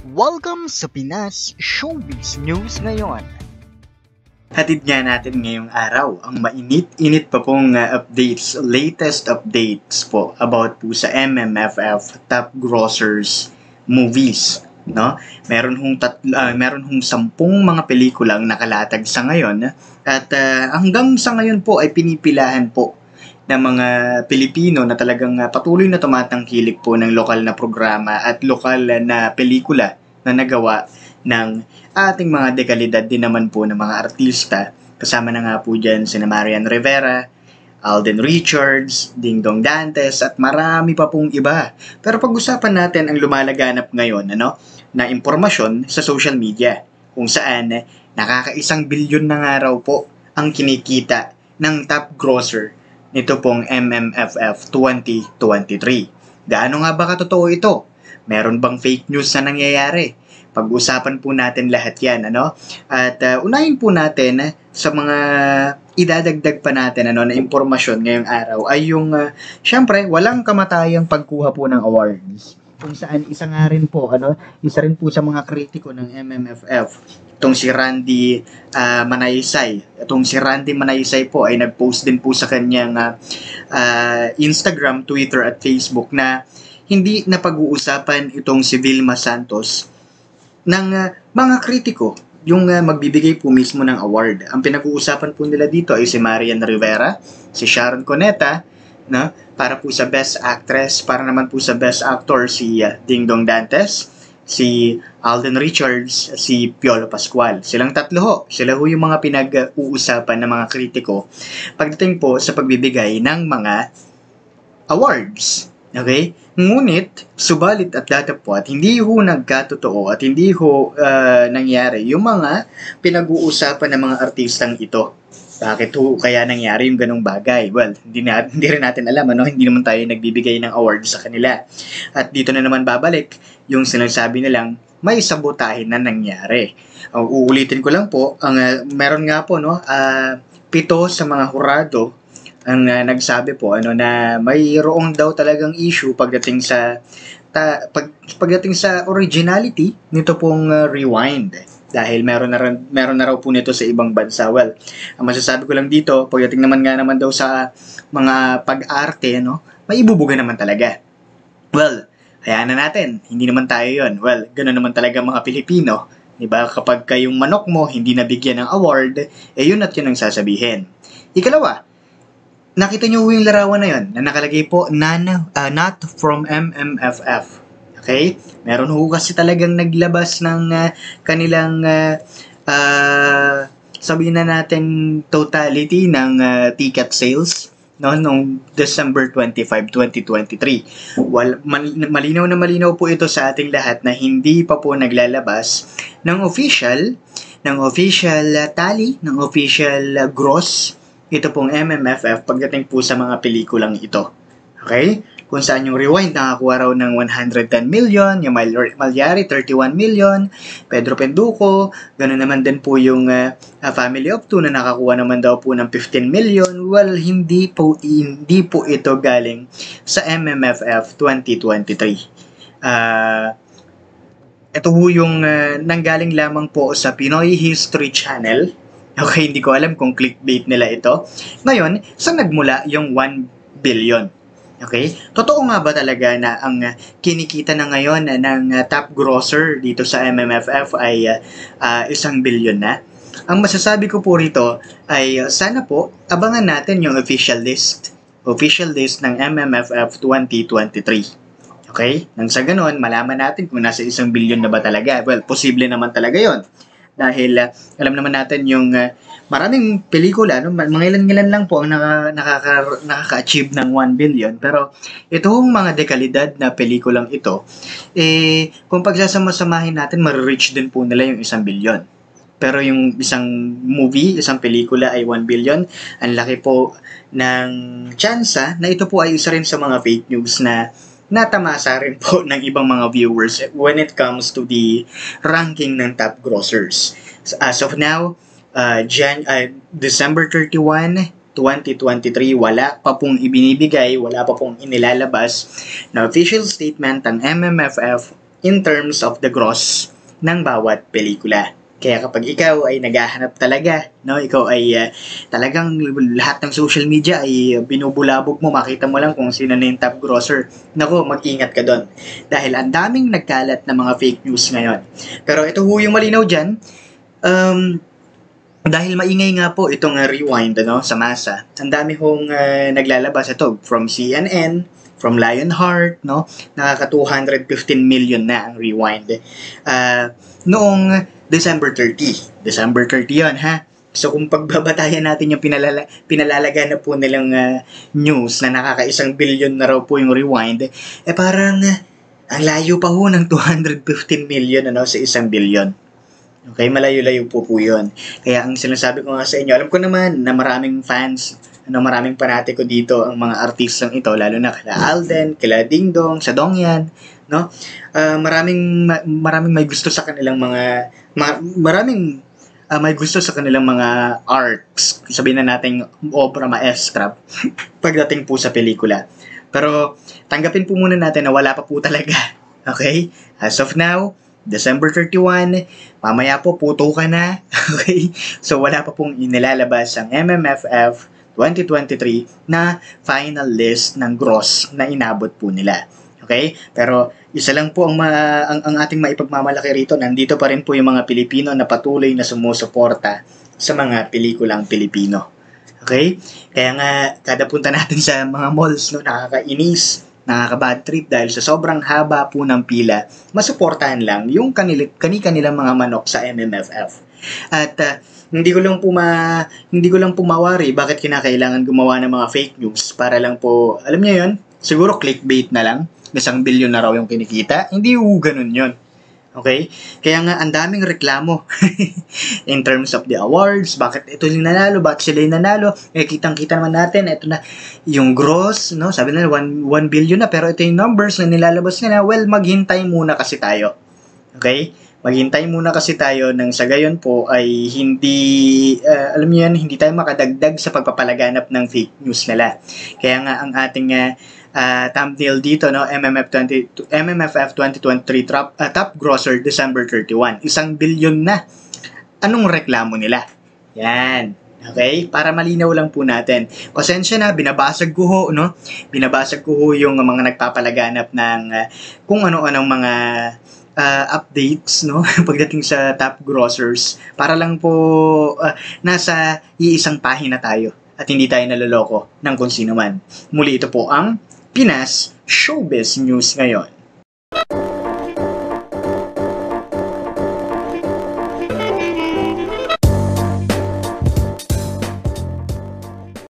Welcome sa Pinas Showbiz News ngayon. Hatid nga natin ngayong araw ang mainit-init pa pong latest updates po about po sa MMFF Top Grossers Movies. No? Meron hong 10 mga pelikulang nakalatag sa ngayon at hanggang sa ngayon po ay pinipilahan po ng mga Pilipino na talagang patuloy na tumatangkilik po ng lokal na programa at lokal na pelikula na nagawa ng ating mga dekalidad din naman po ng mga artista. Kasama na nga po dyan sina Marian Rivera, Alden Richards, Dingdong Dantes at marami pa pong iba. Pero pag-usapan natin ang lumalaganap ngayon na impormasyon sa social media kung saan nakaka-1 bilyon na nga raw po ang kinikita ng top grosser nito pong MMFF 2023. Gaano nga ba katotoo ito? Meron bang fake news na nangyayari? Pag-usapan po natin lahat yan, At unahin po natin sa mga idadagdag pa natin na impormasyon ngayong araw ay yung, syempre, walang kamatayang pagkuha po ng awards. Kung saan isa rin po sa mga kritiko ng MMFF, itong si Randy Manaysay. Itong si Randy Manaysay po ay nag-post din po sa kanyang Instagram, Twitter at Facebook na hindi na pag-uusapan itong si Vilma Santos ng mga kritiko, yung magbibigay po mismo ng award. Ang pinag-uusapan po nila dito ay si Marian Rivera, si Sharon Cuneta, para po sa Best Actress, para naman po sa Best Actor si Dingdong Dantes, si Alden Richards, si Piolo Pascual. Silang tatlo ho. Sila ho yung mga pinag-uusapan ng mga kritiko pagdating po sa pagbibigay ng mga awards. Okay? Ngunit, subalit at datapwat, hindi ho nagkatotoo at hindi ho nangyari yung mga pinag-uusapan ng mga artistang ito. Bakit ho kaya nangyari yung ganong bagay? Well, hindi rin natin alam, Hindi naman tayo nagbibigay ng award sa kanila. At dito na naman babalik yung sinasabi nilang may sabotahe na nangyari. Uulitin ko lang po, meron nga po, 7 sa mga hurado ang nagsabi po na mayroong daw talagang issue pagdating sa originality nito pong Rewind. Dahil meron na raw po nito sa ibang bansa. Well, ang masasabi ko lang dito, pagdating naman daw sa mga pag-arte, may ibubuga naman talaga. Well, hayaan na natin, hindi naman tayo yon. Well, ganoon naman talaga mga Pilipino. Diba? Kapag kayong manok mo hindi nabigyan ng award, yun at yun ang sasabihin. Ikalawa, nakita nyo yung larawan na yun, na nakalagay po, not from MMFF. Okay? Meron ho kasi talagang naglabas ng kanilang sabihin na natin totality ng ticket sales noong December 25, 2023. Malinaw po ito sa ating lahat na hindi pa po naglalabas ng official tally, ng official gross ito pong MMFF pagdating po sa mga pelikulang ito. Okay? Kung saan yung Rewind nakakuha raw ng 110 million, yung Malyari 31 million, Pedro Penduko, ganoon naman din po yung Family of Two na nakakuha naman daw po ng 15 million. Well, hindi po ito galing sa MMFF 2023. Ito po yung nanggaling lamang po sa Pinoy History Channel. Okay, hindi ko alam kung clickbait nila ito. Ngayon, saan nagmula yung 1 billion? Okay? Totoo nga ba talaga na ang kinikita na ngayon ng top grosser dito sa MMFF ay 1 billion na? Ang masasabi ko po rito ay sana po abangan natin yung official list ng MMFF 2023. Okay? Nang sa ganon, malaman natin kung nasa 1 billion na ba talaga. Well, posible naman talaga yon. Dahil alam naman natin yung maraming pelikula, mga ilan lang po ang nakaka-achieve ng 1 billion. Pero itong mga dekalidad na pelikulang ito, kung pagsasama-samahin natin, ma-reach din po nila yung 1 billion. Pero yung isang movie, isang pelikula ay 1 billion. Ang laki po ng tsansa na ito po ay isa rin sa mga fake news na natamasa rin po ng ibang mga viewers when it comes to the ranking ng top grossers. As of now, December 31, 2023, wala pa pong inilalabas na official statement ng MMFF in terms of the gross ng bawat pelikula. Kaya kapag ikaw ay naghahanap talaga, no, ikaw ay talagang lahat ng social media ay binubulabog mo, makita mo lang kung sino na yung top grosser. Naku, mag-ingat ka doon. Dahil ang daming nagkalat na mga fake news ngayon. Pero ito ho yung malinaw dyan, dahil maingay nga po itong rewind sa masa, ang dami hong naglalabas ito from CNN, from Lionheart, no? Nakaka 215 million na ang rewind. Noong December 30 yun, ha? So kung pagbabatayan natin yung pinalalaga na po nilang news na nakaka 1 billion na raw po yung rewind, parang ang layo pa ho ng 215 million sa 1 billion. Okay, malayo-layo po yun. Kaya ang sinasabi ko nga sa inyo, alam ko naman na maraming fans, maraming panatiko dito ang mga artistang ito, lalo na kila Alden, kila Ding Dong, sa Dongyan, no? Maraming may gusto sa kanilang maraming may gusto sa kanilang mga arts, sabihin na nating obra maestra pagdating po sa pelikula. Pero tanggapin po muna natin na wala pa po talaga. Okay? As of now, December 31, mamaya po puto ka na. Okay? So wala pa pong inilalabas ang MMFF 2023 na final list ng gross na inabot po nila. Okay? Pero isa lang po ang ating maipagmamalaki rito, nandito pa rin po yung mga Pilipino na patuloy na sumusuporta sa mga pelikulang Pilipino. Okay? Kaya nga, kada punta natin sa mga malls, nakakainis, nakaka-bad trip dahil sa sobrang haba po ng pila, masuportahan lang yung kanilang mga manok sa MMFF. At hindi ko lang po mawari bakit kinakailangan gumawa ng mga fake news para lang po, alam niyo yun, siguro clickbait na lang, 1 billion na raw yung kinikita. Hindi ganun yun. Okay? Kaya nga, ang daming reklamo in terms of the awards. Bakit ito yung nanalo? Bakit sila yung nanalo? Kitang-kita naman natin, ito na yung gross, no? Sabi nila, 1 billion na, pero ito yung numbers na nilalabas nila. Well, maghintay muna kasi tayo. Okay? Maghintay muna kasi tayo nang sa gayon po ay hindi, alam niyo yan, hindi tayo makadagdag sa pagpapalaganap ng fake news nila. Kaya nga, ang ating thumbnail dito, no, MMFF 2023 top grosser December 31. 1 billion na. Anong reklamo nila? Yan. Okay? Para malinaw lang po natin. Pasensya na, binabasag ko ho, no? Binabasag ko ho yung mga nagpapalaganap ng kung ano-anong mga updates, no? Pagdating sa top grossers. Para lang po nasa iisang pahina tayo at hindi tayo naloloko ng kung sino man. Muli ito po ang Pinas Showbiz News ngayon.